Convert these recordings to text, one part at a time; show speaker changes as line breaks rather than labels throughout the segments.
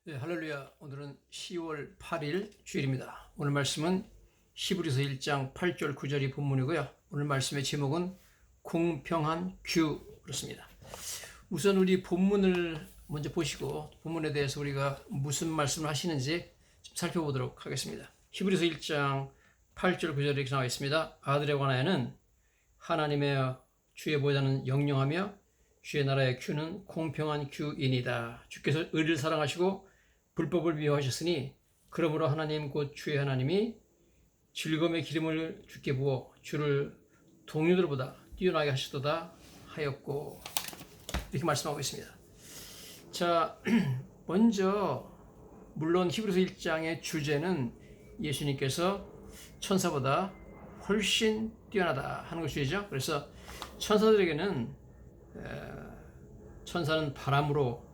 네, 할렐루야. 오늘은 10월 8일 주일입니다. 오늘 말씀은 히브리서 1장 8절 9절이 본문이고요. 오늘 말씀의 제목은 공평한 규 그렇습니다. 우선 우리 본문을 먼저 보시고 본문에 대해서 우리가 무슨 말씀을 하시는지 좀 살펴보도록 하겠습니다. 히브리서 1장 8절 9절에 이렇게 나와 있습니다. 아들에 관하여는 하나님의 주의 보좌는 영영하며 주의 나라의 규는 공평한 규이니이다. 주께서 의를 사랑하시고 불법을 미워하셨으니 그러므로 하나님 곧 주의 하나님이 즐거움의 기름을 주께 부어 주를 동료들보다 뛰어나게 하시도다 하였고, 이렇게 말씀하고 있습니다. 자, 먼저 물론 히브리서 1장의 주제는 예수님께서 천사보다 훨씬 뛰어나다 하는 것이죠. 그래서 천사들에게는 천사는 바람으로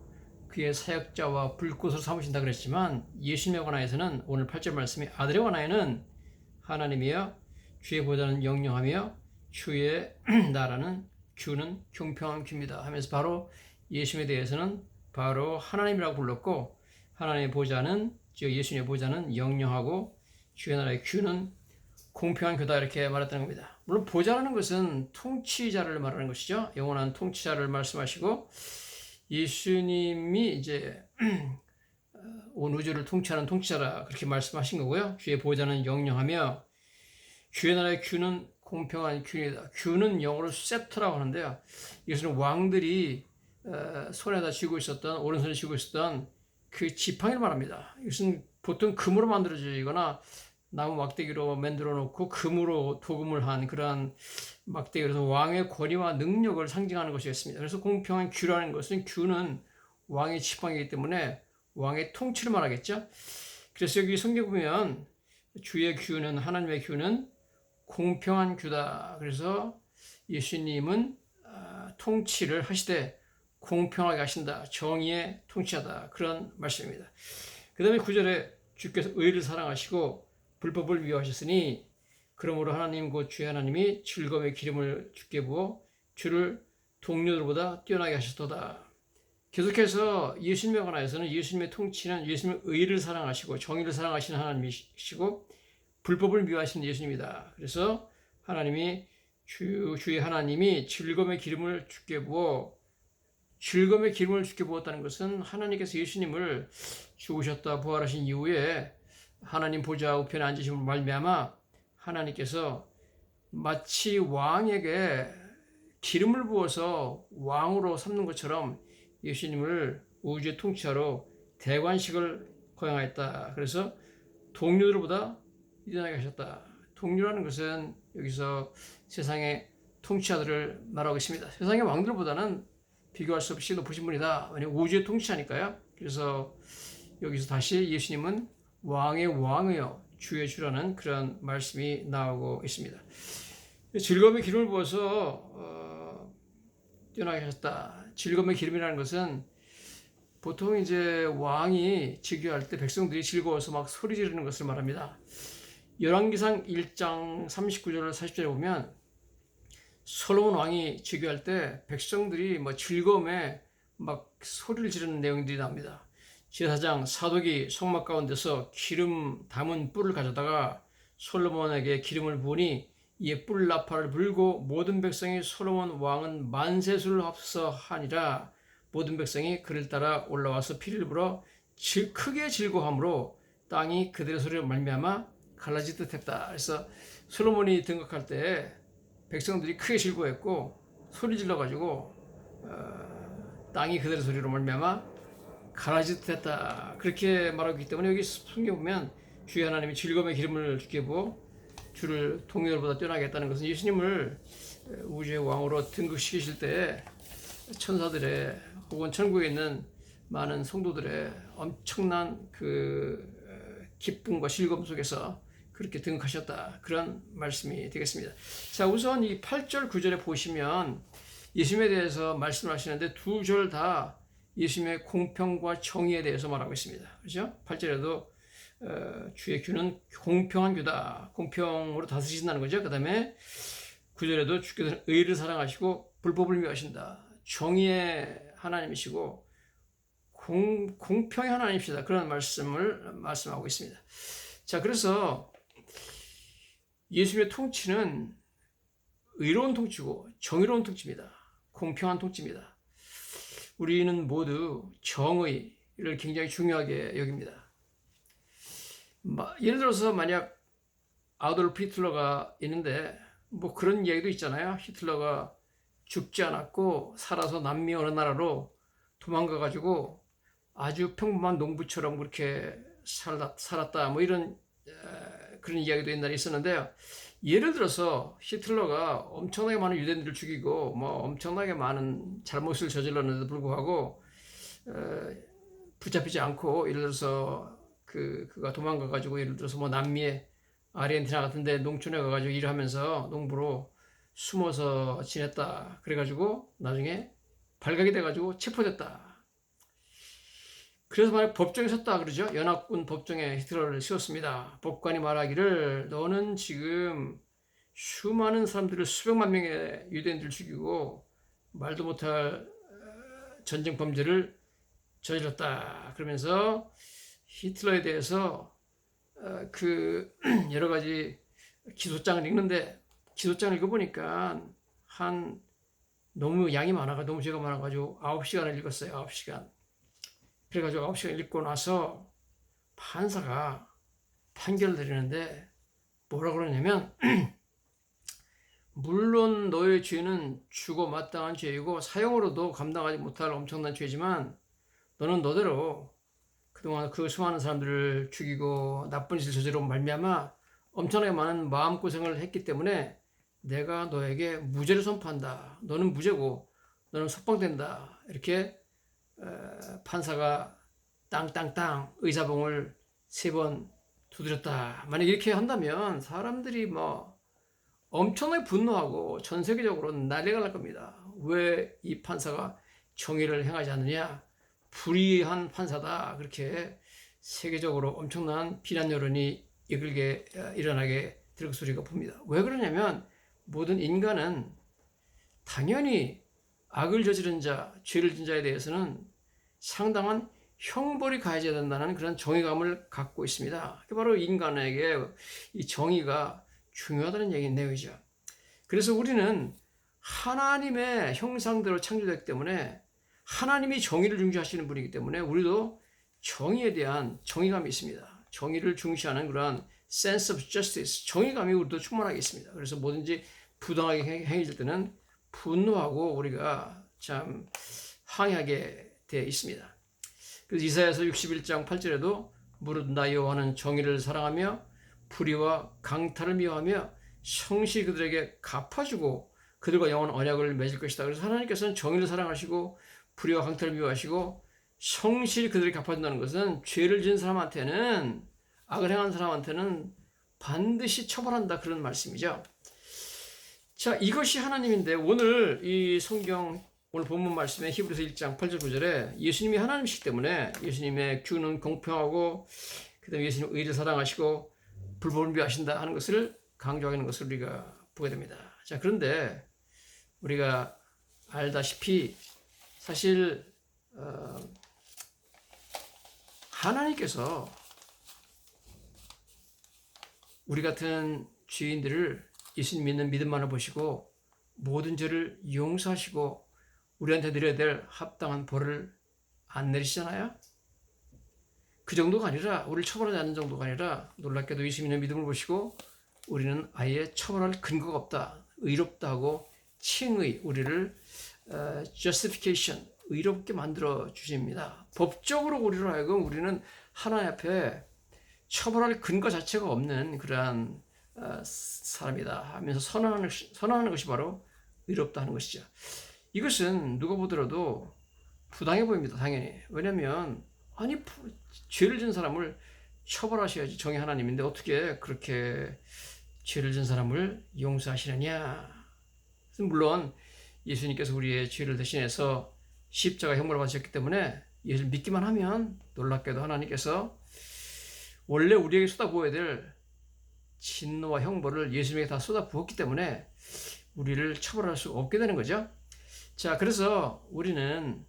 그의 사역자와 불꽃으로 삼으신다 그랬지만, 예수님에 관하여서는 오늘 8절 말씀이 아들에 관하여는 하나님이여 주의 보좌는 영영하며 주의 나라는 규는 공평한 규입니다 하면서 바로 예수님에 대해서는 바로 하나님이라고 불렀고, 하나님의 보좌는, 즉 예수님의 보좌는 영영하고 주의 나라의 규는 공평한 규다, 이렇게 말했다는 겁니다. 물론 보좌라는 것은 통치자를 말하는 것이죠. 영원한 통치자를 말씀하시고, 예수님이 이제 온 우주를 통치하는 통치자라 그렇게 말씀하신 거고요. 주의 보좌는 영영하며 주의 나라의 규는 공평한 규이다. 규는 영어로 셉터라고 하는데요. 이것은 왕들이 손에다 쥐고 있었던, 오른손에 쥐고 있었던 그 지팡이를 말합니다. 이것은 보통 금으로 만들어지거나 나무 막대기로 만들어 놓고 금으로 도금을 한 그러한 막대기로서 왕의 권위와 능력을 상징하는 것이었습니다. 그래서 공평한 규라는 것은, 규는 왕의 지팡이이기 때문에 왕의 통치를 말하겠죠. 그래서 여기 성경 보면 주의 규는, 하나님의 규는 공평한 규다. 그래서 예수님은 통치를 하시되 공평하게 하신다. 정의의 통치하다. 그런 말씀입니다. 그 다음에 9절에 주께서 의를 사랑하시고 불법을 미워하셨으니 그러므로 하나님 곧 주의 하나님이 즐거움의 기름을 주께 부어 주를 동료들보다 뛰어나게 하셨도다. 계속해서 예수님에 관하여서는 예수님의 통치는 예수님의 의를 사랑하시고 정의를 사랑하시는 하나님이시고 불법을 미워하시는 예수님이다. 그래서 하나님이 주의 하나님이 즐거움의 기름을 주께 부어, 즐거움의 기름을 주께 부었다는 것은 하나님께서 예수님을 죽으셨다 부활하신 이후에 하나님 보좌 우편에 앉으심을 말미암아 하나님께서 마치 왕에게 기름을 부어서 왕으로 삼는 것처럼 예수님을 우주의 통치자로 대관식을 거행하였다. 그래서 동료들보다 뛰어나게 하셨다. 동료라는 것은 여기서 세상의 통치자들을 말하고 있습니다. 세상의 왕들보다는 비교할 수 없이 높으신 분이다. 왜냐하면 우주의 통치자니까요. 그래서 여기서 다시 예수님은 왕의 왕이요 주의 주라는 그런 말씀이 나오고 있습니다. 즐거움의 기름을 부어서 뛰어나게 하셨다. 즐거움의 기름이라는 것은 보통 이제 왕이 즉위할 때 백성들이 즐거워서 막 소리 지르는 것을 말합니다. 열왕기상 1장 39절 40절에 보면 솔로몬 왕이 즉위할 때 백성들이 뭐 즐거움에 막 소리를 지르는 내용들이 나옵니다. 제사장 사독이 성막 가운데서 기름 담은 뿔을 가져다가 솔로몬에게 기름을 부으니 이에 뿔 나팔을 불고 모든 백성이 솔로몬 왕은 만세수를 합서하니라. 모든 백성이 그를 따라 올라와서 피를 불어 크게 즐거워함으로 땅이 그들의 소리로 말미암아 갈라지듯 했다. 그래서 솔로몬이 등극할 때 백성들이 크게 즐거워했고 소리 질러가지고 땅이 그들의 소리로 말미암아 갈라지듯 했다. 그렇게 말하기 때문에 여기 성경 보면 주의 하나님이 즐거움의 기름을 주께 부어 주를 동료들보다 뛰어나게 했다는 것은 예수님을 우주의 왕으로 등극시키실 때 천사들의 혹은 천국에 있는 많은 성도들의 엄청난 그 기쁨과 즐거움 속에서 그렇게 등극하셨다. 그런 말씀이 되겠습니다. 자, 우선 이 8절 9절에 보시면 예수님에 대해서 말씀을 하시는데 두 절 다 예수님의 공평과 정의에 대해서 말하고 있습니다. 그렇죠? 8절에도 주의 규는 공평한 규다. 공평으로 다스리신다는 거죠. 그 다음에 9절에도 주께서는 의를 사랑하시고 불법을 미워하신다. 정의의 하나님이시고 공평의 하나님이시다. 그런 말씀을 말씀하고 있습니다. 자, 그래서 예수님의 통치는 의로운 통치고 정의로운 통치입니다. 공평한 통치입니다. 우리는 모두 정의를 굉장히 중요하게 여깁니다. 예를 들어서 만약 아돌프 히틀러가 있는데 뭐 그런 얘기도 있잖아요. 히틀러가 죽지 않았고 살아서 남미 어느 나라로 도망가 가지고 아주 평범한 농부처럼 그렇게 살았다 뭐 이런 그런 이야기도 옛날에 있었는데요. 예를 들어서 히틀러가 엄청나게 많은 유대인들을 죽이고 뭐 엄청나게 많은 잘못을 저질렀는데도 불구하고 붙잡히지 않고, 예를 들어서 그가 도망가 가지고 예를 들어서 뭐 남미에 아르헨티나 같은데 농촌에 가가지고 일하면서 농부로 숨어서 지냈다. 그래가지고 나중에 발각이 돼가지고 체포됐다. 그래서 만약 법정에 섰다 그러죠. 연합군 법정에 히틀러를 세웠습니다. 법관이 말하기를 너는 지금 수많은 사람들을, 수백만 명의 유대인들을 죽이고 말도 못할 전쟁 범죄를 저질렀다. 그러면서 히틀러에 대해서 여러 가지 기소장을 읽는데, 기소장을 읽어보니까 너무 양이 많아가, 너무 죄가 많아가지고 9시간을 읽었어요. 9시간. 그래가지고 9시간 읽고 나서 판사가 판결을 내리는데 뭐라 그러냐면 물론 너의 죄는 죽어 마땅한 죄이고 사형으로도 감당하지 못할 엄청난 죄지만 너는 너대로 그동안 그 수많은 사람들을 죽이고 나쁜 짓을 저지르고 말미암아 엄청나게 많은 마음고생을 했기 때문에 내가 너에게 무죄를 선포한다. 너는 무죄고 너는 석방된다. 이렇게 판사가 땅땅땅 의사봉을 3번 두드렸다. 만약 이렇게 한다면 사람들이 뭐 엄청나게 분노하고 전 세계적으로 난리가 날 겁니다. 왜 이 판사가 정의를 행하지 않느냐? 불의한 판사다. 그렇게 세계적으로 엄청난 비난 여론이 일어나게 될 소리가 봅니다. 왜 그러냐면 모든 인간은 당연히 악을 저지른 자, 죄를 진 자에 대해서는 상당한 형벌이 가해져야 된다는 그런 정의감을 갖고 있습니다. 바로 인간에게 이 정의가 중요하다는 내용이죠. 그래서 우리는 하나님의 형상대로 창조됐기 때문에 하나님이 정의를 중시하시는 분이기 때문에 우리도 정의에 대한 정의감이 있습니다. 정의를 중시하는 그러한 sense of justice, 정의감이 우리도 충만하게 있습니다. 그래서 뭐든지 부당하게 행해질 때는 분노하고 우리가 참 항의하게 되어 있습니다. 그래서 이사야서 61장 8절에도 무릇 나 여호와는 정의를 사랑하며 불의와 강탈을 미워하며 성실히 그들에게 갚아주고 그들과 영원한 언약을 맺을 것이다. 그래서 하나님께서는 정의를 사랑하시고 불의와 강탈을 미워하시고 성실히 그들에게 갚아준다는 것은 죄를 지은 사람한테는, 악을 행한 사람한테는 반드시 처벌한다, 그런 말씀이죠. 자, 이것이 하나님인데 오늘 이 성경 오늘 본문 말씀에 히브리서 1장 8절 9절에 예수님이 하나님이시기 때문에 예수님의 규는 공평하고 그다음에 예수님 의를 사랑하시고 불법을 미워하신다 하는 것을 강조하는 것을 우리가 보게 됩니다. 자, 그런데 우리가 알다시피 사실 하나님께서 우리 같은 죄인들을 예수님 믿는 믿음만을 보시고 모든 죄를 용서하시고 우리한테 드려야 될 합당한 벌을 안 내리시잖아요. 그 정도가 아니라, 우리를 처벌하지 않는 정도가 아니라 놀랍게도 예수 믿는 믿음을 보시고 우리는 아예 처벌할 근거가 없다, 의롭다 하고 칭의, 우리를 justification, 의롭게 만들어 주십니다. 법적으로 우리로 하여금 우리는 하나님 앞에 처벌할 근거 자체가 없는 그러한 사람이다 하면서 선언하는 것이 바로 의롭다 하는 것이죠. 이것은 누가 보더라도 부당해 보입니다. 당연히. 왜냐하면 죄를 진 사람을 처벌하셔야지 정의 하나님인데 어떻게 그렇게 죄를 진 사람을 용서하시느냐. 물론 예수님께서 우리의 죄를 대신해서 십자가 형벌을 받으셨기 때문에 예수를 믿기만 하면 놀랍게도 하나님께서 원래 우리에게 쏟아부어야 될 진노와 형벌을 예수님에게 다 쏟아부었기 때문에 우리를 처벌할 수 없게 되는 거죠. 자, 그래서 우리는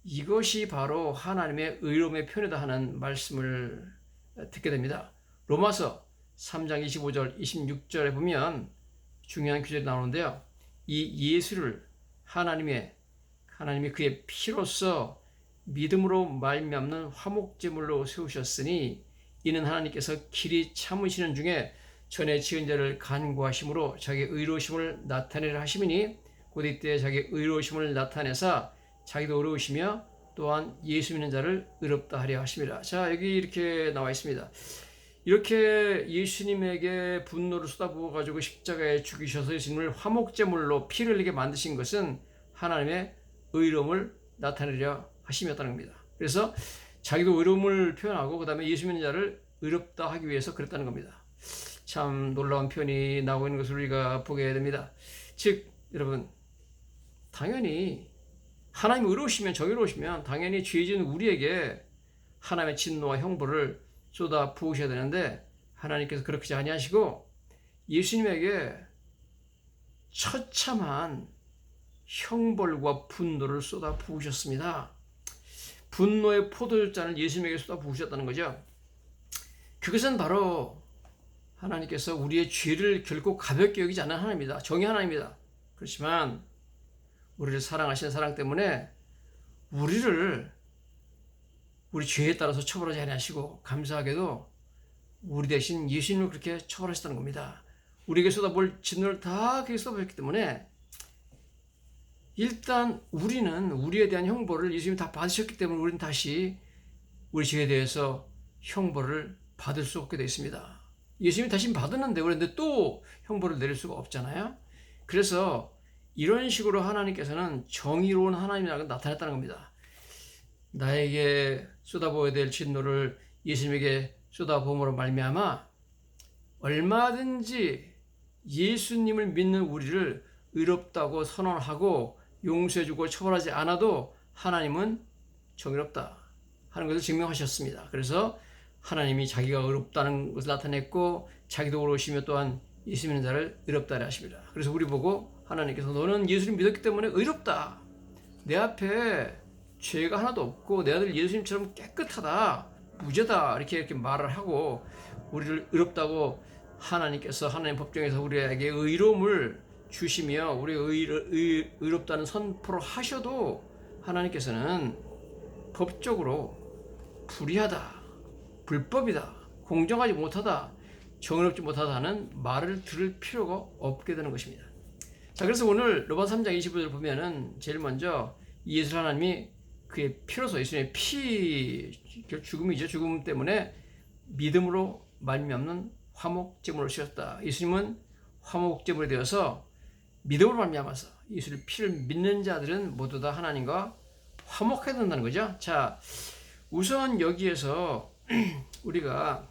이것이 바로 하나님의 의로움의 표현이다 하는 말씀을 듣게 됩니다. 로마서 3장 25절, 26절에 보면 중요한 구절이 나오는데요. 이 예수를 하나님이 그의 피로써 믿음으로 말미암는 화목제물로 세우셨으니 이는 하나님께서 길이 참으시는 중에 전에 지은 자를 간구하심으로 자기의 의로우심을 나타내려 하심이니 곧 이때 자기의 의로우심을 나타내사 자기도 의로우시며 또한 예수 믿는 자를 의롭다 하려 하심이라. 자, 여기 이렇게 나와 있습니다. 이렇게 예수님에게 분노를 쏟아부어 가지고 십자가에 죽이셔서 예수님을 화목제물로 피를 흘리게 만드신 것은 하나님의 의로움을 나타내려 하심이었다는 겁니다. 그래서 자기도 의로움을 표현하고 그 다음에 예수 믿는 자를 의롭다 하기 위해서 그랬다는 겁니다. 참 놀라운 표현이 나오고 있는 것을 우리가 보게 됩니다. 즉 여러분, 당연히 하나님 의로우시면, 정의로우시면 당연히 죄 지은 우리에게 하나님의 진노와 형벌을 쏟아 부으셔야 되는데 하나님께서 그렇게 아니하시고 예수님에게 처참한 형벌과 분노를 쏟아 부으셨습니다. 분노의 포도주잔을 예수님에게 쏟아 부으셨다는 거죠. 그것은 바로 하나님께서 우리의 죄를 결코 가볍게 여기지 않는 하나님입니다. 정의 하나님입니다. 그렇지만 우리를 사랑하시는 사랑 때문에 우리 죄에 따라서 처벌하지 아니하시고 감사하게도 우리 대신 예수님을 그렇게 처벌하셨다는 겁니다. 우리에게 쏟아볼 진노를 다 그렇게 쏟아부었기 때문에 일단 우리는 우리에 대한 형벌을 예수님이 다 받으셨기 때문에 우리는 다시 우리 죄에 대해서 형벌을 받을 수 없게 되어 있습니다. 예수님이 다시 받았는데 그런데 또 형벌을 내릴 수가 없잖아요. 그래서 이런 식으로 하나님께서는 정의로운 하나님이라고 나타냈다는 겁니다. 나에게 쏟아부어야 될 진노를 예수님에게 쏟아부음으로 말미암아 얼마든지 예수님을 믿는 우리를 의롭다고 선언하고 용서해주고 처벌하지 않아도 하나님은 정의롭다 하는 것을 증명하셨습니다. 그래서 하나님이 자기가 의롭다는 것을 나타냈고 자기도 의로우시며 또한 예수 믿는 자를 의롭다 하십니다. 그래서 우리 보고 하나님께서 너는 예수님 믿었기 때문에 의롭다. 내 앞에 죄가 하나도 없고 내 아들 예수님처럼 깨끗하다. 무죄다. 이렇게 말을 하고 우리를 의롭다고 하나님께서 하나님 법정에서 우리에게 의로움을 주시며 우리 의롭다는 선포를 하셔도 하나님께서는 법적으로 불의하다, 불법이다, 공정하지 못하다, 정의롭지 못하다는 말을 들을 필요가 없게 되는 것입니다. 자, 그래서 오늘 로마서 3장 25절을 보면은 제일 먼저 예수 하나님이 그의 피로서 예수님의 죽음이죠. 죽음 때문에 믿음으로 말미암는 화목제물을 씌웠다. 예수님은 화목제물이 되어서 믿음으로 말미암아서 예수의 피를 믿는 자들은 모두 다 하나님과 화목해야 된다는 거죠. 자, 우선 여기에서 우리가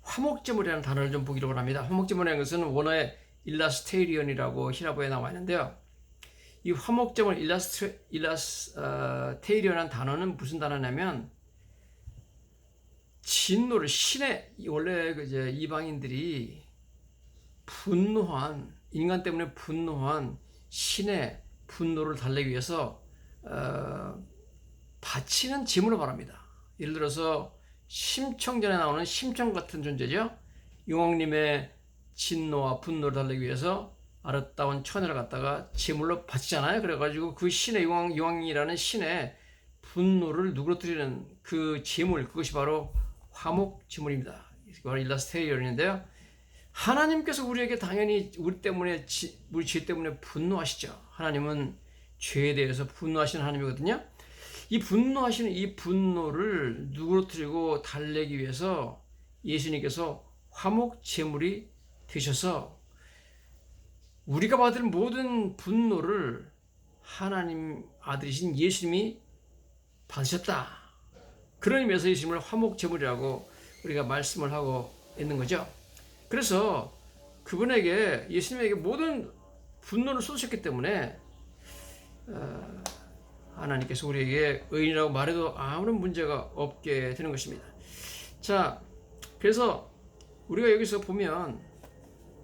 화목제물이라는 단어를 좀 보기로 합니다. 화목제물이라는 것은 원어의 일라스테이리언이라고 히라보에 나와 있는데요. 이 화목제물 일라스테이리언이라는 단어는 무슨 단어냐면 진노를 원래 이제 이방인들이 분노한 인간 때문에 분노한 신의 분노를 달래기 위해서 바치는 제물을 말합니다. 예를 들어서 심청전에 나오는 심청 같은 존재죠. 용왕님의 진노와 분노를 달래기 위해서 아름다운 처녀를 갖다가 제물로 바치잖아요. 그래가지고 그 신의 용왕이라는 신의 분노를 누그러뜨리는 그 제물, 그것이 바로 화목 제물입니다. 바로 일라스테이리언인데요. 하나님께서 우리에게 당연히 우리 죄 때문에 분노하시죠. 하나님은 죄에 대해서 분노하시는 하나님이거든요. 이 분노하시는 이 분노를 누그러뜨리고 달래기 위해서 예수님께서 화목 제물이 되셔서 우리가 받을 모든 분노를 하나님 아들이신 예수님이 받으셨다. 그런 의미에서 예수님을 화목 제물이라고 우리가 말씀을 하고 있는 거죠. 그래서 그분에게 예수님에게 모든 분노를 쏟으셨기 때문에 하나님께서 우리에게 의인이라고 말해도 아무런 문제가 없게 되는 것입니다. 자, 그래서 우리가 여기서 보면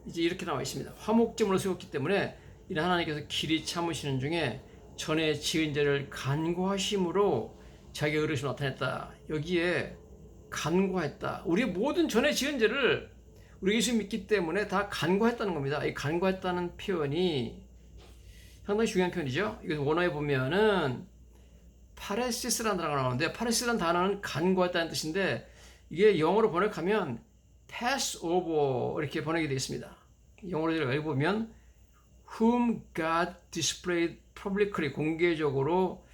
이제 이렇게 나와 있습니다. 화목제물로 세웠기 때문에 이런 하나님께서 길이 참으시는 중에 전에 지은 죄를 간구하심으로 자기의 의로우심을 나타냈다. 여기에 간구했다. 우리의 모든 전에 지은 죄를 우리 예수 믿기 때문에 다 간구했다는 겁니다. 이 간구했다는 표현이 상당히 중요한 표현이죠. 이거 원어에 보면은 파레시스라는 단어가 나오는데, 파레시스라는 단어는 간구했다는 뜻인데, 이게 영어로 번역하면 pass over 이렇게 번역이 되어 있습니다. 영어로 읽어보면 whom God displayed publicly, 공개적으로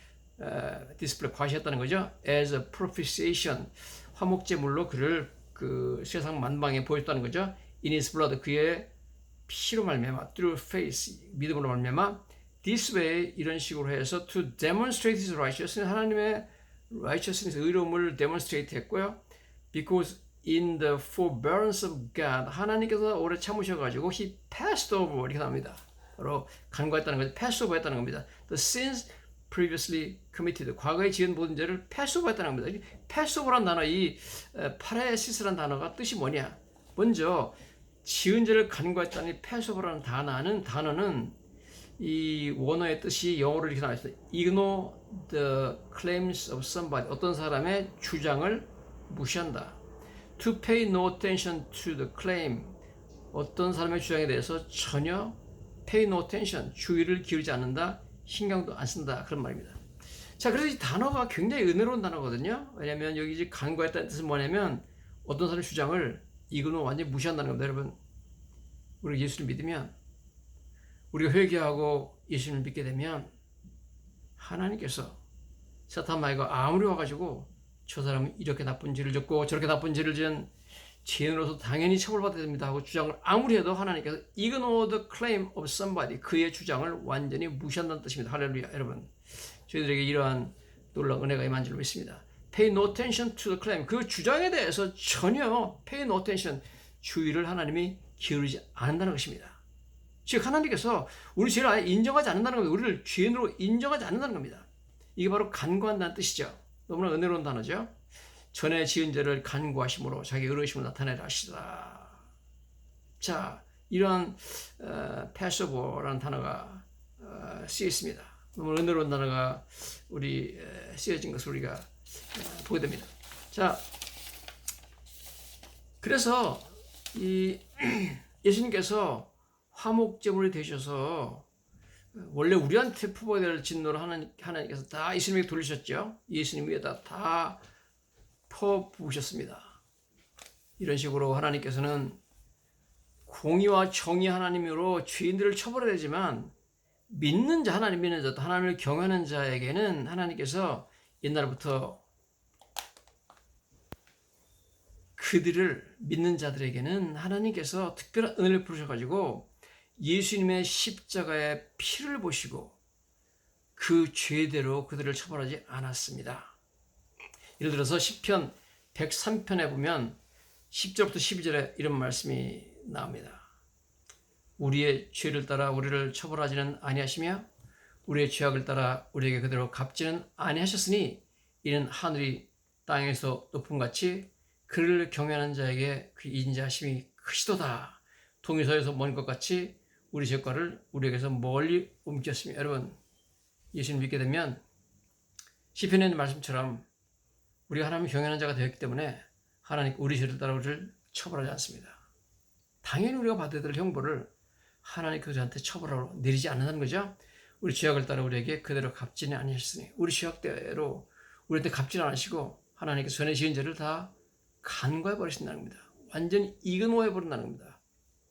디스플레이 과시했다는 거죠. as a propitiation, 화목제물로 그를 그 세상 만방에 보였다는 거죠. in his blood, 그의 피로 말미암아, through faith, 믿음으로 말미암아, this way, 이런 식으로 해서 to demonstrate his righteousness, 하나님의 righteousness, 의로움을 demonstrate 했고요. because in the forbearance of God, 하나님께서 오래 참으셔가지고 he passed over 이렇게 나옵니다. 바로 간과했다는 거죠. pass over 했다는 겁니다. the sins previously committed, 과거에 지은 모든 죄를 pass over 했다는 겁니다. pass over란 단어, 이 파레시스란 단어가 뜻이 뭐냐? 먼저 지은 죄를 간과했다는 pass over라는 단어는 이 원어의 뜻이 영어로 이렇게 나와 있어요. ignore the claims of somebody, 어떤 사람의 주장을 무시한다. to pay no attention to the claim, 어떤 사람의 주장에 대해서 전혀 pay no attention, 주의를 기울이지 않는다, 신경도 안 쓴다, 그런 말입니다. 자, 그래서 이 단어가 굉장히 은혜로운 단어거든요. 왜냐하면 여기 이제 간과했다는 뜻은 뭐냐면 어떤 사람의 주장을 이거는 완전히 무시한다는 겁니다. 여러분, 우리 예수를 믿으면, 우리가 회개하고 예수를 믿게 되면 하나님께서 사탄 마귀가 아무리 와가지고 저 사람은 이렇게 나쁜 죄를 졌고 저렇게 나쁜 죄를 지은 죄인으로서 당연히 처벌받아야 됩니다 하고 주장을 아무리 해도 하나님께서 ignore the claim of somebody, 그의 주장을 완전히 무시한다는 뜻입니다. 할렐루야. 여러분, 저희들에게 이러한 놀라운 은혜가 임한 줄 믿습니다. Pay no attention to the claim, 그 주장에 대해서 전혀 pay no attention, 주의를 하나님이 기울이지 않는다는 것입니다. 즉 하나님께서 우리 죄를 아예 인정하지 않는다는 겁니다. 우리를 죄인으로 인정하지 않는다는 겁니다. 이게 바로 간구한다는 뜻이죠. 너무나 은혜로운 단어죠. 전에 지은 죄를 간구하심으로 자기 의로우심을 나타내라 하시다. 자, 이러한 패스오버라는 단어가 쓰여 있습니다. 너무 은혜로운 단어가 우리 쓰여진 것을 우리가 보게 됩니다. 자, 그래서 이 예수님께서 화목제물이 되셔서 원래 우리한테 품어야 될 진노를 하나님께서 다 예수님에게 돌리셨죠. 예수님 위에다 다 퍼부으셨습니다. 이런 식으로 하나님께서는 공의와 정의 하나님으로 죄인들을 처벌해야 되지만 믿는 자, 하나님 믿는 자, 또 하나님을 경외하는 자에게는 하나님께서 옛날부터 그들을 믿는 자들에게는 하나님께서 특별한 은혜를 부르셔가지고 예수님의 십자가의 피를 보시고 그 죄대로 그들을 처벌하지 않았습니다. 예를 들어서 시편 103편에 보면 10절부터 12절에 이런 말씀이 나옵니다. 우리의 죄를 따라 우리를 처벌하지는 아니하시며 우리의 죄악을 따라 우리에게 그대로 갚지는 아니하셨으니 이는 하늘이 땅에서 높음같이 그를 경외하는 자에게 그 인자하심이 크시도다. 동이서에서 먼 것 같이 우리 죄과를 우리에게서 멀리 옮겼습니다. 여러분, 예수님 믿게 되면 시편에 있는 말씀처럼 우리가 하나님을 경외하는 자가 되었기 때문에 하나님 우리 죄를 따라 우리를 처벌하지 않습니다. 당연히 우리가 받아야 될 형벌을 하나님 그들한테 처벌하러 내리지 않는다는 거죠. 우리 죄악을 따라 우리에게 그대로 갚지는 아니하셨으니 우리 죄악대로 우리한테 갚지는 않으시고 하나님께서 전에 지은 죄를 다 간과해 버리신다는 겁니다. 완전히 이그노해 버린다는 겁니다.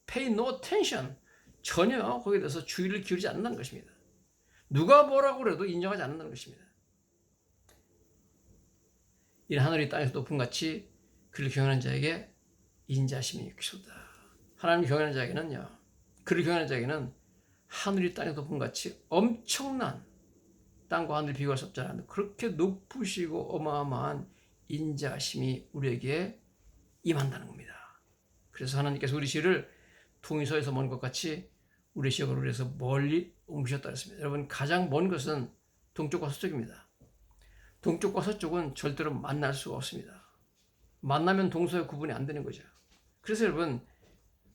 Pay no attention, 전혀 거기에 대해서 주의를 기울이지 않는다는 것입니다. 누가 뭐라고 그래도 인정하지 않는다는 것입니다. 이는 하늘이 땅에서 높음같이 그를 경외하는 자에게 인자하심이 크시도다. 하나님 경외하는 자에게는요, 그를 경외하는 자에게는 하늘이 땅에서 높음같이 엄청난, 땅과 하늘 비교할 수 없잖아요. 그렇게 높으시고 어마어마한 인자하심이 우리에게 임한다는 겁니다. 그래서 하나님께서 우리 죄를 동이서에서 먼 것 같이 우리 지역으로 그래서 멀리 옮기셨다 했습니다. 여러분, 가장 먼 것은 동쪽과 서쪽입니다. 동쪽과 서쪽은 절대로 만날 수가 없습니다. 만나면 동서의 구분이 안 되는 거죠. 그래서 여러분,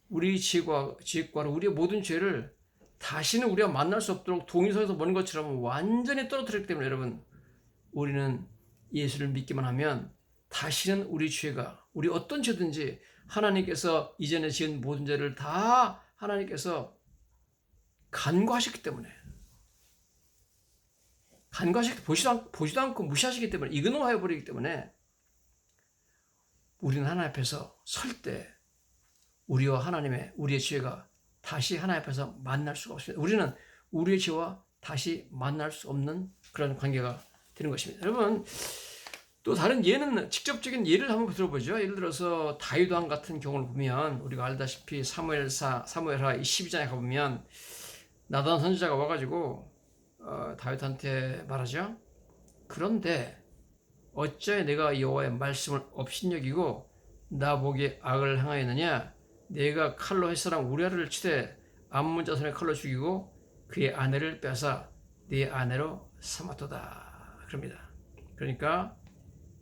우리 지역과로 우리의 모든 죄를 다시는 우리가 만날 수 없도록 동일선에서 먼 것처럼 완전히 떨어뜨렸기 때문에 여러분, 우리는 예수를 믿기만 하면 다시는 우리 죄가, 우리 어떤 죄든지 하나님께서 이전에 지은 모든 죄를 다 하나님께서 간과하셨기 때문에, 보지도 않고 무시하시기 때문에, 이그노하여 버리기 때문에 우리는 하나님 앞에서 설 때 우리와 우리의 죄가 다시 하나님 앞에서 만날 수가 없습니다. 우리는 우리의 죄와 다시 만날 수 없는 그런 관계가 되는 것입니다. 여러분, 또 다른 예는, 직접적인 예를 한번 들어보죠. 예를 들어서 다윗 왕 같은 경우를 보면 우리가 알다시피 사무엘하 12장에 가보면 나단 선지자가 와가지고 다윗한테 말하죠. 그런데 어찌하여 내가 여호와의 말씀을 업신여기고 나 보기에 악을 행하였느냐? 내가 칼로 햇사람 우리아를 치되 암몬 자손의 칼로 죽이고 그의 아내를 빼앗아 네 아내로 삼았도다. 그럽니다. 그러니까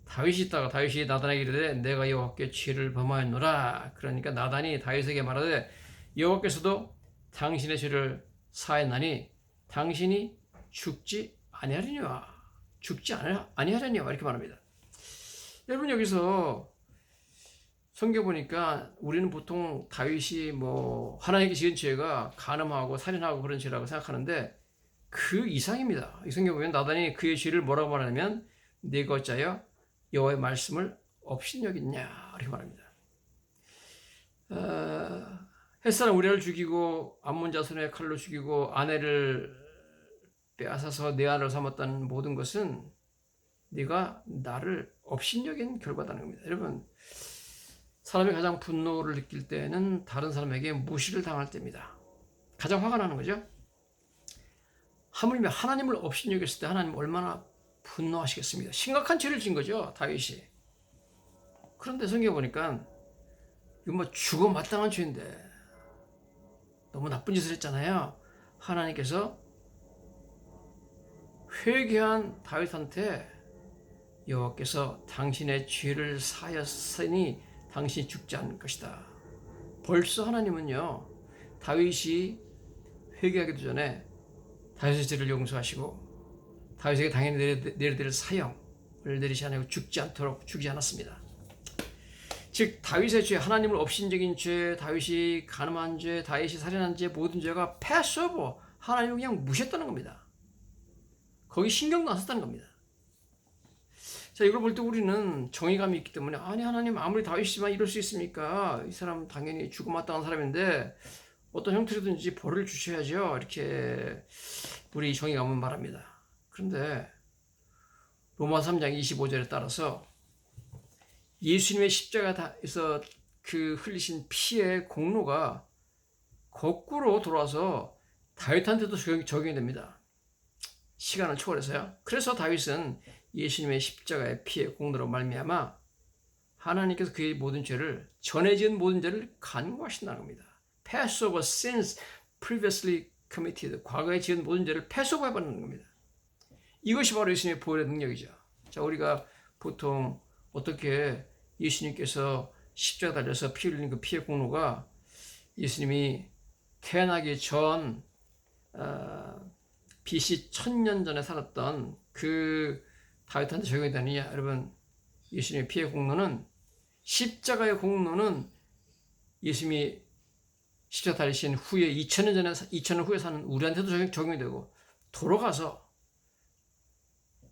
다윗이 나단에게 이르되 내가 여호와께 죄를 범하였노라. 그러니까 나단이 다윗에게 말하되 여호와께서도 당신의 죄를 사했나니 당신이 죽지 아니하려니와 이렇게 말합니다. 여러분, 여기서 성경 보니까 우리는 보통 다윗이 하나님께 지은 죄가 간음하고 살인하고 그런 죄라고 생각하는데 그 이상입니다. 이 성경 보면 나단이 그의 죄를 뭐라고 말하냐면 네가 어찌하여 여호와의 말씀을 업신여겼냐 이렇게 말합니다. 햇사람 우리아를 죽이고 암몬 자손의 칼로 죽이고 아내를 빼앗아서 내 아내로 삼았다는 모든 것은 네가 나를 업신여긴 결과다는 겁니다. 여러분, 사람이 가장 분노를 느낄 때는 다른 사람에게 무시를 당할 때입니다. 가장 화가 나는 거죠. 하물며 하나님을 업신여겼을 때 하나님 얼마나 분노하시겠습니다. 심각한 죄를 지은 거죠, 다윗이. 그런데 성경 보니까 이거 죽어 마땅한 죄인데 너무 나쁜 짓을 했잖아요. 하나님께서 회개한 다윗한테 여호와께서 당신의 죄를 사하였으니 당신이 죽지 않을 것이다. 벌써 하나님은요, 다윗이 회개하기도 전에 다윗의 죄를 용서하시고 다윗에게 당연히 내려야 될 사형을 내리지 않고 죽지 않았습니다. 즉 다윗의 죄, 하나님을 업신적인 죄, 다윗이 간음한 죄, 다윗이 살인한 죄, 모든 죄가 패스오버, 하나님을 그냥 무시했다는 겁니다. 거기 신경도 안 썼다는 겁니다. 자, 이걸 볼 때 우리는 정의감이 있기 때문에 아니 하나님 아무리 다윗이지만 이럴 수 있습니까? 이 사람 당연히 죽음마땅한 사람인데 어떤 형태로든지 벌을 주셔야죠. 이렇게 우리 정의감은 말합니다. 그런데 로마 3장 25절에 따라서 예수님의 십자가에서 그 흘리신 피의 공로가 거꾸로 돌아서 다윗한테도 적용이 됩니다. 시간을 초월해서요. 그래서 다윗은 예수님의 십자가의 피의 공로로 말미암아 하나님께서 그의 모든 죄를, 전에 지은 모든 죄를 간구하신다는 겁니다. Pass over sins previously committed. 과거에 지은 모든 죄를 pass over 해버리는 겁니다. 이것이 바로 예수님의 보혈의 능력이죠. 자, 우리가 보통 어떻게 예수님께서 십자가 달려서 피 흘리는 그 피의 공로가 예수님이 태어나기 전 BC 1000년 전에 살았던 그 다윗한테 적용이 되느냐? 여러분, 예수님의 피의 공로는, 십자가의 공로는 예수님이 십자가 달리신 후에 2000년 후에 사는 우리한테도 적용이 되고, 돌아가서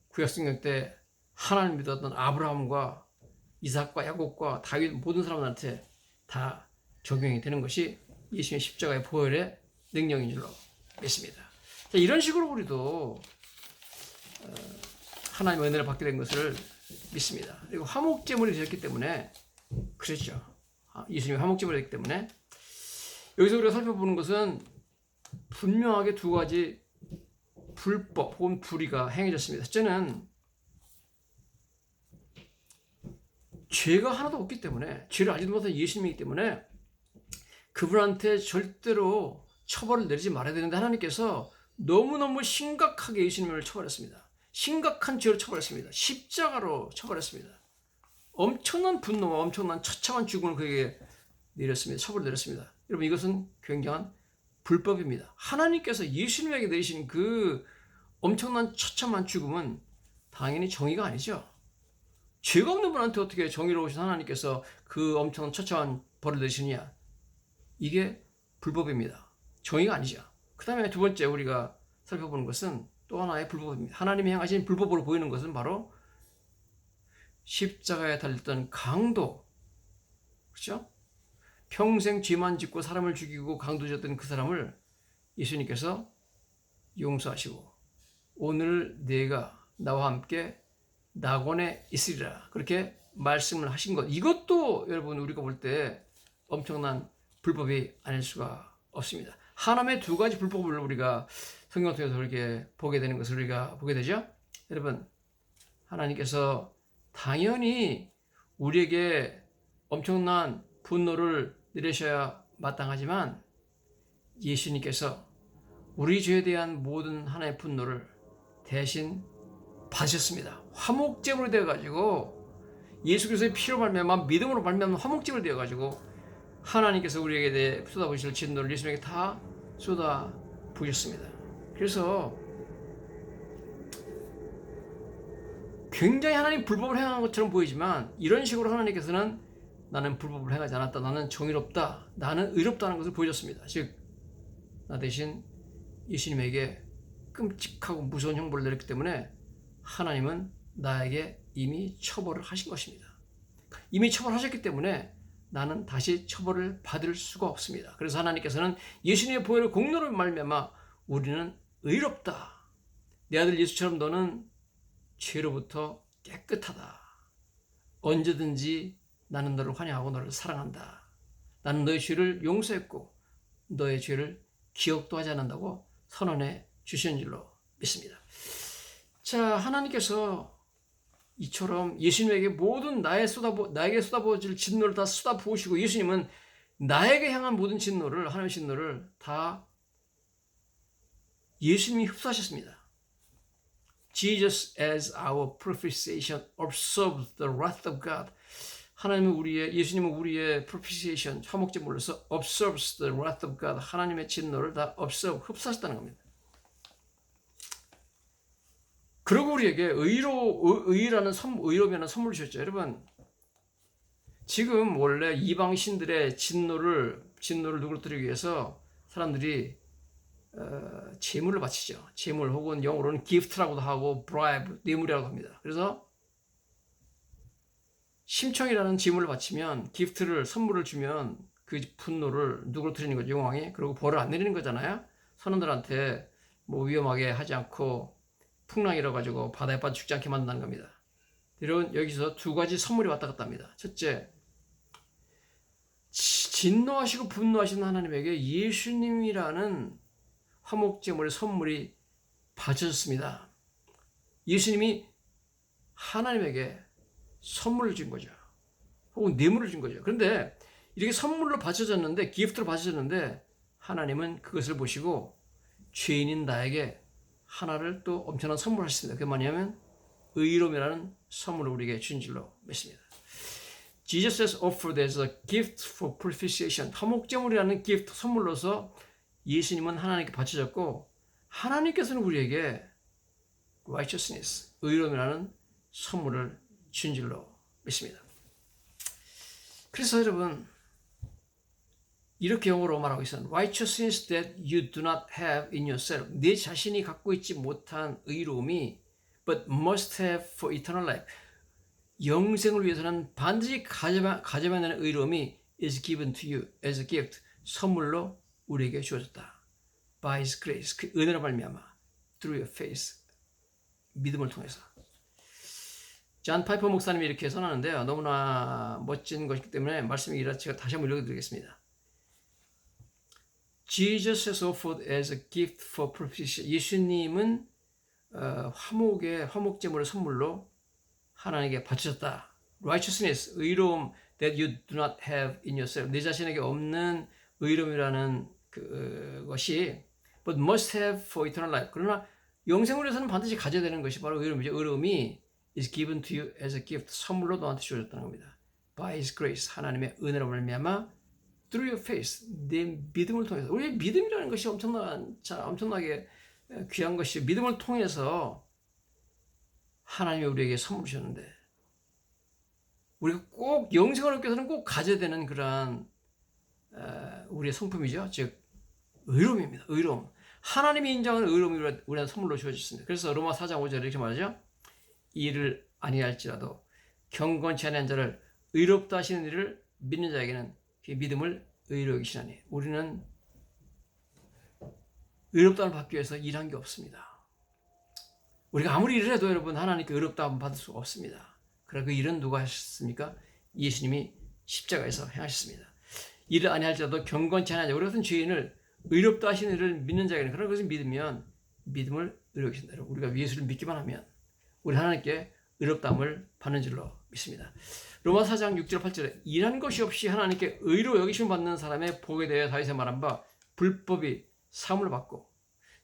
구약성경 때 하나님 믿었던 아브라함과 이삭과 야곱과 다윗 모든 사람들한테 다 적용이 되는 것이 예수님의 십자가의 보혈의 능력인 줄로 믿습니다. 자, 이런 식으로 우리도 하나님의 은혜를 받게 된 것을 믿습니다. 그리고 화목제물이 되었기 때문에 그랬죠. 예수님이 화목제물이 됐기 때문에 여기서 우리가 살펴보는 것은 분명하게 두 가지 불법 혹은 불의가 행해졌습니다. 첫째는 죄가 하나도 없기 때문에, 죄를 알지도 못한 예수님이기 때문에 그분한테 절대로 처벌을 내리지 말아야 되는데 하나님께서 너무너무 심각하게 예수님을 처벌했습니다. 심각한 죄로 처벌했습니다. 십자가로 처벌했습니다. 엄청난 분노와 엄청난 처참한 죽음을 그에게 내렸습니다. 처벌을 내렸습니다. 여러분, 이것은 굉장한 불법입니다. 하나님께서 예수님에게 내리신 그 엄청난 처참한 죽음은 당연히 정의가 아니죠. 죄가 없는 분한테 어떻게 정의로우신 하나님께서 그 엄청난 처참한 벌을 내리시느냐. 이게 불법입니다. 정의가 아니죠. 그 다음에 두 번째 우리가 살펴보는 것은 또 하나의 불법입니다. 하나님이 행하신 불법으로 보이는 것은 바로 십자가에 달렸던 강도. 그렇죠? 평생 죄만 짓고 사람을 죽이고 강도졌던 그 사람을 예수님께서 용서하시고 오늘 네가 나와 함께 낙원에 있으리라 그렇게 말씀을 하신 것, 이것도 여러분 우리가 볼 때 엄청난 불법이 아닐 수가 없습니다. 하나님의 두 가지 불법을 우리가 성경을 통해서 이렇게 보게 되는 것을 우리가 보게 되죠. 여러분, 하나님께서 당연히 우리에게 엄청난 분노를 내리셔야 마땅하지만 예수님께서 우리 죄에 대한 모든 하나님의 분노를 대신 받으셨습니다. 화목제물이 되어가지고 예수 그리스도의 피로 말미암아 믿음으로 말미암아 화목제물이 되어가지고 하나님께서 우리에게 대해 쏟아부으실 진노를 예수님에게 다 쏟아부으셨습니다. 그래서 굉장히 하나님 불법을 행한 것처럼 보이지만 이런 식으로 하나님께서는 나는 불법을 행하지 않았다, 나는 정의롭다, 나는 의롭다는 것을 보여줬습니다. 즉 나 대신 예수님에게 끔찍하고 무서운 형벌을 내렸기 때문에 하나님은 나에게 이미 처벌을 하신 것입니다. 이미 처벌하셨기 때문에 나는 다시 처벌을 받을 수가 없습니다. 그래서 하나님께서는 예수님의 보혈의 공로로 말미암아 우리는 의롭다. 내 아들 예수처럼 너는 죄로부터 깨끗하다. 언제든지 나는 너를 환영하고 너를 사랑한다. 나는 너의 죄를 용서했고 너의 죄를 기억도 하지 않는다고 선언해 주신 줄로 믿습니다. 자, 하나님께서 이처럼 예수님에게 모든 나에게 쏟아부어질 진노를 다 쏟아부으시고 예수님은 나에게 향한 모든 진노를, 하나님의 진노를 다 예수님이 흡수하셨습니다. Jesus as our propitiation absorbed the wrath of God. 예수님은 우리의 propitiation, 화목제물로서 absorbs the wrath of God. 하나님의 진노를 다 흡수하셨다는 겁니다. 그리고 우리에게 의라는 의로움이라는 선물을 주셨죠. 여러분, 지금 원래 이방 신들의 진노를 누그러뜨리기 위해서 사람들이 제물을 바치죠. 제물 혹은 영어로는 gift라고도 하고 bribe, 뇌물이라고 합니다. 그래서 심청이라는 제물을 바치면 기프트를 선물을 주면 그 분노를 누그러뜨리는 거죠. 용왕이. 그리고 벌을 안 내리는 거잖아요. 선원들한테 뭐 위험하게 하지 않고 풍랑이라 가지고 바다에 빠져 죽지 않게 만든다는 겁니다. 이런 여기서 두 가지 선물이 왔다 갔다 합니다. 첫째, 진노하시고 분노하시는 하나님에게 예수님이라는 화목제물의 선물이 바쳐졌습니다. 예수님이 하나님에게 선물을 준 거죠. 혹은 뇌물을 준 거죠. 그런데 이렇게 선물로 바쳐졌는데, 기프트로 바쳐졌는데 하나님은 그것을 보시고 죄인인 나에게 하나를 또 엄청난 선물을 하셨습니다. 그게 뭐냐면 의로움이라는 선물을 우리에게 준 줄로 믿습니다. Jesus has offered as a gift for propitiation. 화목제물이라는 기프트, 선물로서 예수님은 하나님께 바쳐졌고 하나님께서는 우리에게 righteousness, 의로움이라는 선물을 준 줄로 믿습니다. 그래서 여러분, 이렇게 영어로 말하고 있어요. Righteousness that you do not have in yourself. 내 자신이 갖고 있지 못한 의로움이 but must have for eternal life. 영생을 위해서는 반드시 가져야 하는 의로움이 is given to you as a gift. 선물로 우리에게 주어졌다. By His grace. 그 은혜로 말미암아 through your faith. 믿음을 통해서. 존 파이퍼 목사님이 이렇게 선언하는데요. 너무나 멋진 것이기 때문에 말씀이 제가 다시 한번 읽어드리겠습니다. Jesus has offered as a gift for propitiation. 예수님은 화목제물의 선물로 하나님께 바치셨다. Righteousness, 의로움 that you do not have in yourself. 내 자신에게 없는 의로움이라는 것이 but must have for eternal life. 그러나 영생을 위해서는 반드시 가져야 되는 것이 바로 의로움이죠. 의로움이 is given to you as a gift. 선물로 너한테 주어졌다는 겁니다. By His grace. 하나님의 은혜로 말미암아 through your faith, 내 믿음을 통해서. 우리의 믿음이라는 것이 엄청나게 귀한 것이 믿음을 통해서 하나님이 우리에게 선물 주셨는데 우리가 꼭 영생을 얻기 위해서는 꼭 가져야 되는 그러한 우리의 성품이죠. 즉 의로움입니다. 의로움. 하나님이 인정하는 의로움이 우리한테 선물로 주어졌습니다. 그래서 로마 4장 5절에 이렇게 말하죠. 이를 아니할지라도 경건치 않은 자를 의롭다 하시는 이를 믿는 자에게는 그 믿음을 의로 여기시나니. 우리는 의롭다함을 받기 위해서 일한 게 없습니다. 우리가 아무리 일을 해도 여러분 하나님께 의롭다함을 받을 수가 없습니다. 그러나 그 일은 누가 하셨습니까? 예수님이 십자가에서 행하셨습니다. 일을 아니할지라도 경건치 않은 자, 우리 같은 죄인을 의롭다 하시는 이를 믿는 자에게는, 그런 것을 믿으면 믿음을 의로 여기신다. 우리가 예수를 믿기만 하면 우리 하나님께 의롭다함을 받는 줄로 믿습니다. 로마 4장 6절 8절에 일한 것이 없이 하나님께 의로 여기심을 받는 사람의 복에 대해 다윗이 말한 바 불법이 사함을 받고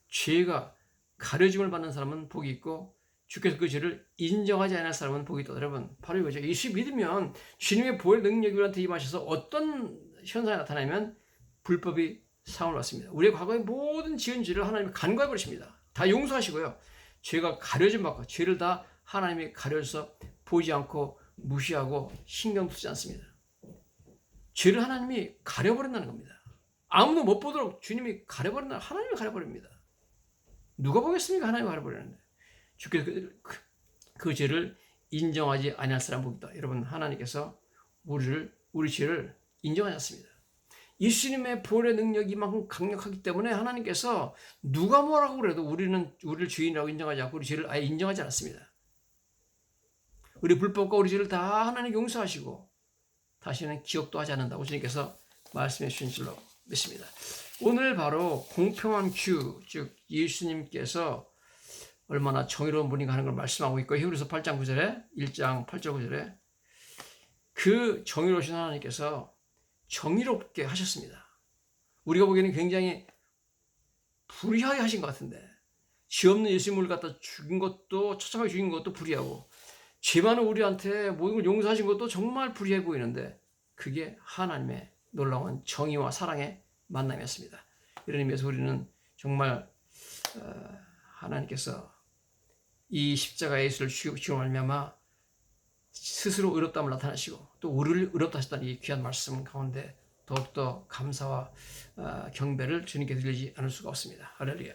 죄가 가려짐을 받는 사람은 복이 있고 주께서 그 죄를 인정하지 않을 사람은 복이 있다. 여러분 바로 이거죠. 예수 믿으면 주님의 보혈 능력이 우리한테 임하셔서 어떤 현상이 나타나면 불법이 사함을 받습니다. 우리의 과거의 모든 지은 죄를 하나님이 간과해 버리십니다. 다 용서하시고요. 죄가 가려짐 받고 죄를 다 하나님이 가려서 보지 않고 무시하고 신경 쓰지 않습니다. 죄를 하나님이 가려버린다는 겁니다. 아무도 못 보도록 주님이 가려버린다. 하나님이 가려버립니다. 누가 보겠습니까? 하나님이 가려버리는데. 주께서 그 죄를 인정하지 아니할 사람 복이 있다. 여러분 하나님께서 우리 죄를 인정하지 않습니다. 예수님의 보혈의 능력이 이만큼 강력하기 때문에 하나님께서 누가 뭐라고 그래도 우리를 죄인이라고 인정하지 않고 우리 죄를 아예 인정하지 않습니다. 우리 불법과 우리 죄를 다 하나님 용서하시고 다시는 기억도 하지 않는다고 주님께서 말씀해 주신 줄로 믿습니다. 오늘 바로 공평한 큐, 즉 예수님께서 얼마나 정의로운 분인가 하는 걸 말씀하고 있고 히브리서 8장 9절에 1장 8절 9절에 그 정의로우신 하나님께서 정의롭게 하셨습니다. 우리가 보기에는 굉장히 불의하게 하신 것 같은데 죄 없는 예수님을 갖다 죽인 것도 처참하게 죽인 것도 불의하고 죄 많은 우리한테 모든 걸 용서하신 것도 정말 불의해 보이는데 그게 하나님의 놀라운 정의와 사랑의 만남이었습니다. 이런 의미에서 우리는 정말 하나님께서 이 십자가 예수를 죽임으로 말미암아 스스로 의롭다함을 나타내시고 또 우리를 의롭다 하셨다는 이 귀한 말씀 가운데 더욱더 감사와 경배를 주님께 드리지 않을 수가 없습니다. 할렐루야.